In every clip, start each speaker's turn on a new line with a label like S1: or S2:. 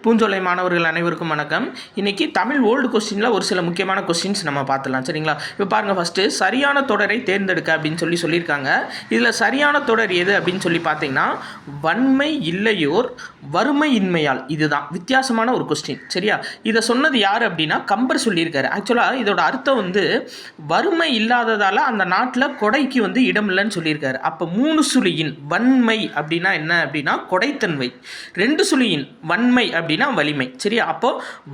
S1: பூஞ்சோலை மாணவர்கள் அனைவருக்கும் வணக்கம். இன்றைக்கி தமிழ் ஓல்டு கொஸ்டினில் ஒரு சில முக்கியமான கொஸ்டின்ஸ் நம்ம பார்த்துலாம். சரிங்களா? இப்போ பாருங்கள், ஃபஸ்ட்டு சரியான தொடரை தேர்ந்தெடுக்க அப்படின்னு சொல்லியிருக்காங்க. இதில் சரியான தொடர் எது அப்படின்னு சொல்லி பார்த்தீங்கன்னா, வன்மை இல்லையோர் வறுமை இன்மையால். இதுதான் வித்தியாசமான ஒரு கொஸ்டின். சரியா? இதை சொன்னது யார் அப்படின்னா கம்பர் சொல்லியிருக்காரு. ஆக்சுவலாக இதோட அர்த்தம் வறுமை இல்லாததால் அந்த நாட்டில் கொடைக்கு இடம் இல்லைன்னு சொல்லியிருக்காரு. அப்போ 3 சுழியின் வன்மை அப்படின்னா என்ன அப்படின்னா கொடைத்தன்மை, 2 சுழியின் வன்மை அப்படின்னா வலிமை. சரியா? அப்போ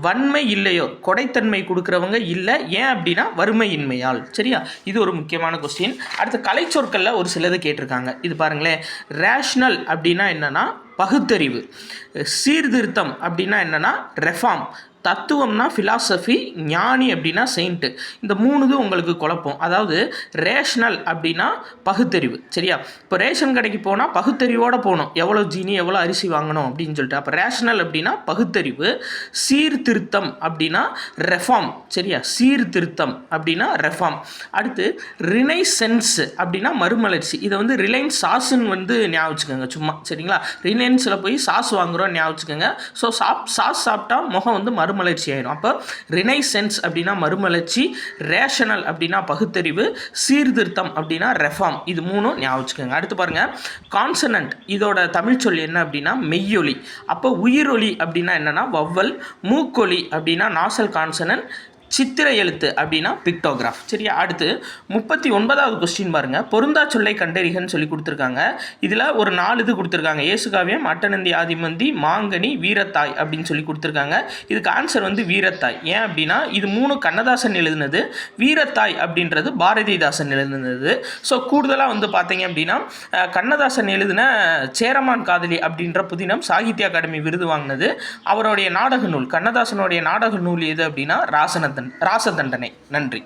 S1: வன்மை இல்லையோ கொடைத்தன்மை கொடுக்குறவங்க இல்லை, ஏன் அப்படின்னா வறுமையின்மையால். சரியா? இது ஒரு முக்கியமான கொஸ்டின். அடுத்த கலை சொற்களில் ஒரு சிலது கேட்டிருக்காங்க. இது பாருங்களேன். ரேஷ்னல் அப்படின்னா என்னன்னா பகுத்தறிவு, சீர்திருத்தம் அப்படின்னா என்னன்னா ரெஃபார்ம், தத்துவம்னா ஃபிலாசபி, ஞானி அப்படின்னா செயின்ட்டு. இந்த 3 உங்களுக்கு குழப்பம். அதாவது ரேஷ்னல் அப்படின்னா பகுத்தறிவு. சரியா? இப்போ ரேஷன் கடைக்கு போனால் பகுத்தறிவோடு போகணும், எவ்வளோ ஜீனி எவ்வளோ அரிசி வாங்கணும் அப்படின்னு சொல்லிட்டு. அப்போ ரேஷ்னல் அப்படின்னா பகுத்தறிவு, சீர்திருத்தம் அப்படின்னா ரெஃபார்ம். சரியா? சீர்திருத்தம் அப்படின்னா ரெஃபார்ம். அடுத்து ரினைசென்ஸ் அப்படின்னா மறுமலர்ச்சி. இதை ரிலையன்ஸ் சாஸுன்னு ஞாபகம் வச்சுக்கோங்க சும்மா. சரிங்களா? ரிலையன்ஸில் போய் சாஸ் வாங்குகிறோம் ஞாபகம் வச்சுக்கோங்க. ஸோ சாஸ் சாப்பிட்டா முகம் மறுமலர்ச்சி ஆயிடும். அப்போ ரினைசென்ஸ் அப்படின்னா மறுமலர்ச்சி, ரேஷனல் அப்படின்னா பகுத்தறிவு, சீர்திருத்தம் அப்படின்னா ரெஃபார்ம். இது 3 ஞாபகம் வச்சுக்கோங்க. அடுத்து பாருங்க, கான்சனன்ட். இதோட தமிழ் சொல் என்ன அப்படின்னா மெய்யொலி. அப்போ உயிரொலி அப்படின்னா என்னன்னா வவ்வல், மூக்கொலி அப்படின்னா நாசல் கான்சனன்ட், சித்திர எழுத்து அப்படின்னா பிக்டோகிராஃப். சரியா? அடுத்து 39வது கொஸ்டின் பாருங்க. பொருந்தா சொல்லை கண்டறிகன்னு சொல்லி கொடுத்துருக்காங்க. இதில் ஒரு 4 இது கொடுத்துருக்காங்க. இயேசுகாவியம், அட்டநந்தி ஆதிமந்தி, மாங்கனி, வீரத்தாய் அப்படின்னு சொல்லி கொடுத்துருக்காங்க. இதுக்கு ஆன்சர் வீரத்தாய். ஏன் அப்படின்னா இது 3 கண்ணதாசன் எழுதினது, வீரத்தாய் அப்படின்றது பாரதிதாசன் எழுதினது. ஸோ கூடுதலாக பார்த்தீங்க அப்படின்னா கண்ணதாசன் எழுதின சேரமான் காதலி அப்படின்ற புதினம் சாகித்ய அகாடமி விருது வாங்கினது. அவருடைய நாடக நூல், கண்ணதாசனுடைய நாடக நூல் எது அப்படின்னா ராசதண்டனை. நன்றி.